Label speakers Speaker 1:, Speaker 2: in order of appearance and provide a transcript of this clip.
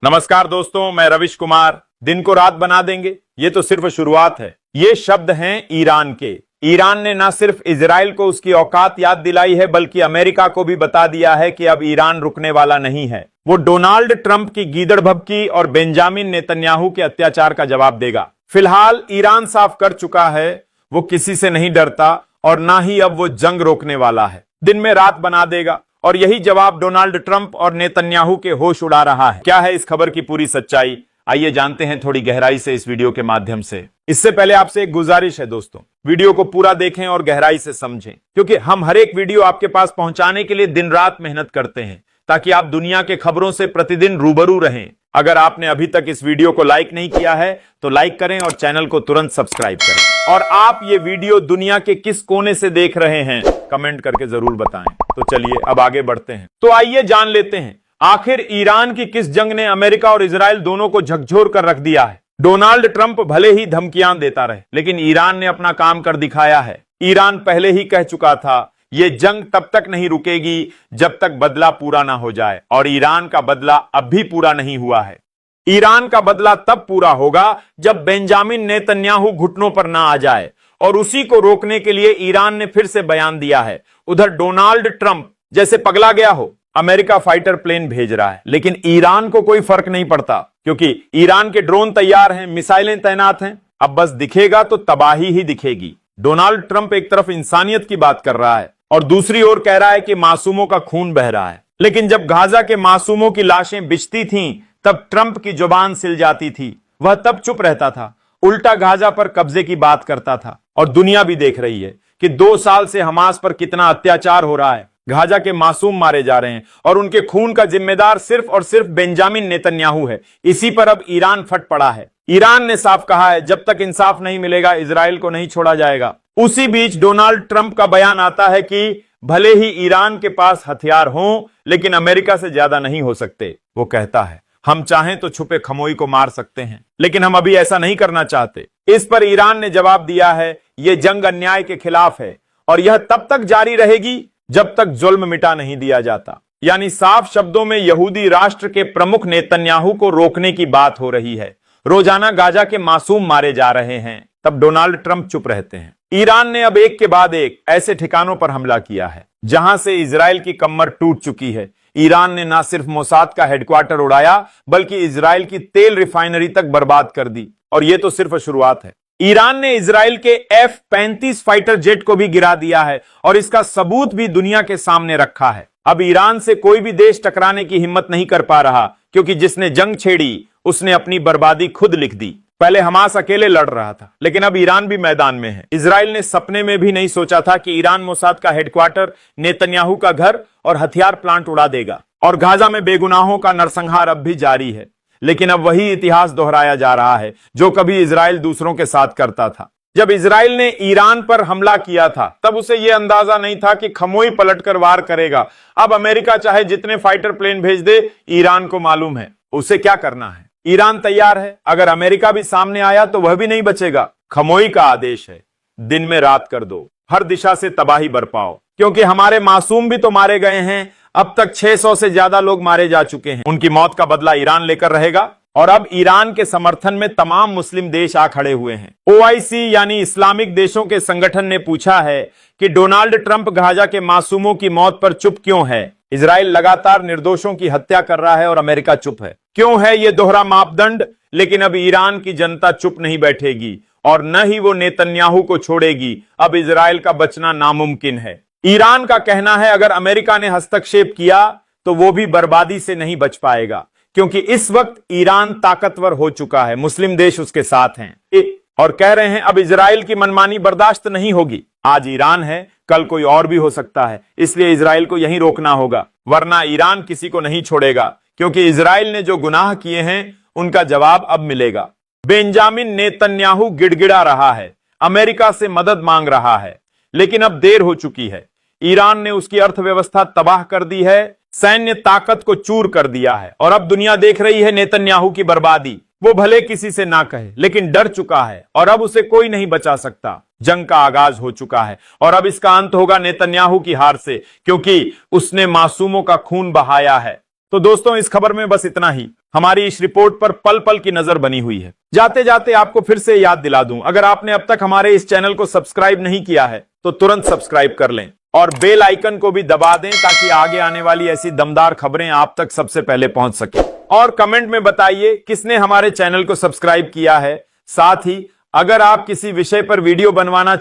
Speaker 1: नमस्कार दोस्तों, मैं रविश कुमार। दिन को रात बना देंगे, ये तो सिर्फ शुरुआत है। ये शब्द हैं ईरान के। ईरान ने न सिर्फ इजराइल को उसकी औकात याद दिलाई है, बल्कि अमेरिका को भी बता दिया है कि अब ईरान रुकने वाला नहीं है। वो डोनाल्ड ट्रंप की गीदड़ भभकी और बेंजामिन नेतन्याहू के अत्याचार का जवाब देगा। फिलहाल ईरान साफ कर चुका है वो किसी से नहीं डरता और ना ही अब वो जंग रोकने वाला है। दिन में रात बना देगा और यही जवाब डोनाल्ड ट्रंप और नेतन्याहू के होश उड़ा रहा है। क्या है इस खबर की पूरी सच्चाई, आइए जानते हैं थोड़ी गहराई से इस वीडियो के माध्यम से। इससे पहले आपसे एक गुजारिश है दोस्तों, वीडियो को पूरा देखें और गहराई से समझें, क्योंकि हम हर एक वीडियो आपके पास पहुंचाने के लिए दिन रात मेहनत करते हैं ताकि आप दुनिया के खबरों से प्रतिदिन रूबरू रहें। अगर आपने अभी तक इस वीडियो को लाइक नहीं किया है तो लाइक करें और चैनल को तुरंत सब्सक्राइब करें। और आप ये वीडियो दुनिया के किस कोने से देख रहे हैं कमेंट करके जरूर बताएं। तो चलिए अब आगे बढ़ते हैं। तो आइए जान लेते हैं आखिर ईरान की किस जंग ने अमेरिका और इजराइल दोनों को झकझोर कर रख दिया है। डोनाल्ड ट्रंप भले ही धमकियां देता रहे, लेकिन ईरान ने अपना काम कर दिखाया है। ईरान पहले ही कह चुका था ये जंग तब तक नहीं रुकेगी जब तक बदला पूरा ना हो जाए, और ईरान का बदला अब भी पूरा नहीं हुआ है। ईरान का बदला तब पूरा होगा जब बेंजामिन नेतन्याहू घुटनों पर ना आ जाए, और उसी को रोकने के लिए ईरान ने फिर से बयान दिया है। उधर डोनाल्ड ट्रंप जैसे पगला गया हो, अमेरिका फाइटर प्लेन भेज रहा है, लेकिन ईरान को कोई फर्क नहीं पड़ता, क्योंकि ईरान के ड्रोन तैयार हैं, मिसाइलें तैनात हैं। अब बस दिखेगा तो तबाही ही दिखेगी। डोनाल्ड ट्रंप एक तरफ इंसानियत की बात कर रहा है और दूसरी ओर कह रहा है कि मासूमों का खून बह रहा है। लेकिन जब गाजा के मासूमों की लाशें बिछती थीं, तब ट्रंप की जुबान सिल जाती थी। वह तब चुप रहता था, उल्टा गाजा पर कब्जे की बात करता था। और दुनिया भी देख रही है कि 2 साल से हमास पर कितना अत्याचार हो रहा है। गाजा के मासूम मारे जा रहे हैं और उनके खून का जिम्मेदार सिर्फ और सिर्फ बेंजामिन नेतन्याहू है। इसी पर अब ईरान फट पड़ा है। ईरान ने साफ कहा है जब तक इंसाफ नहीं मिलेगा इजराइल को नहीं छोड़ा जाएगा। उसी बीच डोनाल्ड ट्रंप का बयान आता है कि भले ही ईरान के पास हथियार हों, लेकिन अमेरिका से ज्यादा नहीं हो सकते। वो कहता है हम चाहें तो छुपे खमोई को मार सकते हैं, लेकिन हम अभी ऐसा नहीं करना चाहते। इस पर ईरान ने जवाब दिया है यह जंग अन्याय के खिलाफ है और यह तब तक जारी रहेगी जब तक जुल्म मिटा नहीं दिया जाता। यानी साफ शब्दों में यहूदी राष्ट्र के प्रमुख नेतन्याहू को रोकने की बात हो रही है। रोजाना गाजा के मासूम मारे जा रहे हैं, तब डोनाल्ड ट्रंप चुप रहते हैं। ईरान ने अब एक के बाद एक ऐसे ठिकानों पर हमला किया है जहां से इजराइल की कमर टूट चुकी है। ईरान ने न सिर्फ मोसाद का हेडक्वार्टर उड़ाया, बल्कि इजराइल की तेल रिफाइनरी तक बर्बाद कर दी। और यह तो सिर्फ शुरुआत है। ईरान ने इजराइल के F-35 फाइटर जेट को भी गिरा दिया है और इसका सबूत भी दुनिया के सामने रखा है। अब ईरान से कोई भी देश टकराने की हिम्मत नहीं कर पा रहा, क्योंकि जिसने जंग छेड़ी उसने अपनी बर्बादी खुद लिख दी। पहले हमास अकेले लड़ रहा था, लेकिन अब ईरान भी मैदान में है। इजराइल ने सपने में भी नहीं सोचा था कि ईरान मोसाद का हेडक्वार्टर, नेतन्याहू का घर और हथियार प्लांट उड़ा देगा। और गाजा में बेगुनाहों का नरसंहार अब भी जारी है। लेकिन अब वही इतिहास दोहराया जा रहा है जो कभी इजराइल दूसरों के साथ करता था। जब इजराइल ने ईरान पर हमला किया था, तब उसे यह अंदाजा नहीं था कि खमोई पलटकर वार करेगा। अब अमेरिका चाहे जितने फाइटर प्लेन भेज दे, ईरान को मालूम है उसे क्या करना है। ईरान तैयार है, अगर अमेरिका भी सामने आया तो वह भी नहीं बचेगा। खमोई का आदेश है, दिन में रात कर दो, हर दिशा से तबाही बरपाओ, क्योंकि हमारे मासूम भी तो मारे गए हैं। अब तक 600 से ज्यादा लोग मारे जा चुके हैं। उनकी मौत का बदला ईरान लेकर रहेगा। और अब ईरान के समर्थन में तमाम मुस्लिम देश आ खड़े हुए हैं। OIC यानी इस्लामिक देशों के संगठन ने पूछा है कि डोनाल्ड ट्रंप गाजा के मासूमों की मौत पर चुप क्यों है। इजराइल लगातार निर्दोषों की हत्या कर रहा है और अमेरिका चुप है। क्यों है ये दोहरा मापदंड। लेकिन अब ईरान की जनता चुप नहीं बैठेगी और न ही वो नेतन्याहू को छोड़ेगी। अब इजराइल का बचना नामुमकिन है। ईरान का कहना है अगर अमेरिका ने हस्तक्षेप किया तो वो भी बर्बादी से नहीं बच पाएगा, क्योंकि इस वक्त ईरान ताकतवर हो चुका है, मुस्लिम देश उसके साथ हैं। और कह रहे हैं अब इजराइल की मनमानी बर्दाश्त नहीं होगी। आज ईरान है, कल कोई और भी हो सकता है, इसलिए इजराइल को यहीं रोकना होगा, वरना ईरान किसी को नहीं छोड़ेगा। क्योंकि इजराइल ने जो गुनाह किए हैं उनका जवाब अब मिलेगा। बेंजामिन नेतन्याहू गिड़गिड़ा रहा है, अमेरिका से मदद मांग रहा है, लेकिन अब देर हो चुकी है। ईरान ने उसकी अर्थव्यवस्था तबाह कर दी है, सैन्य ताकत को चूर कर दिया है, और अब दुनिया देख रही है नेतन्याहू की बर्बादी। वो भले किसी से ना कहे, लेकिन डर चुका है और अब उसे कोई नहीं बचा सकता। जंग का आगाज हो चुका है और अब इसका अंत होगा नेतन्याहू की हार से, क्योंकि उसने मासूमों का खून बहाया है। तो दोस्तों, इस खबर में बस इतना ही। हमारी इस रिपोर्ट पर पल पल की नजर बनी हुई है। जाते जाते आपको फिर से याद दिला दूं, अगर आपने अब तक हमारे इस चैनल को सब्सक्राइब नहीं किया है तो तुरंत सब्सक्राइब कर लें और बेल आइकन को भी दबा दें ताकि आगे आने वाली ऐसी दमदार खबरें आप तक सबसे पहले पहुंच सके। और कमेंट में बताइए किसने हमारे चैनल को सब्सक्राइब किया है। साथ ही अगर आप किसी विषय पर वीडियो बनवाना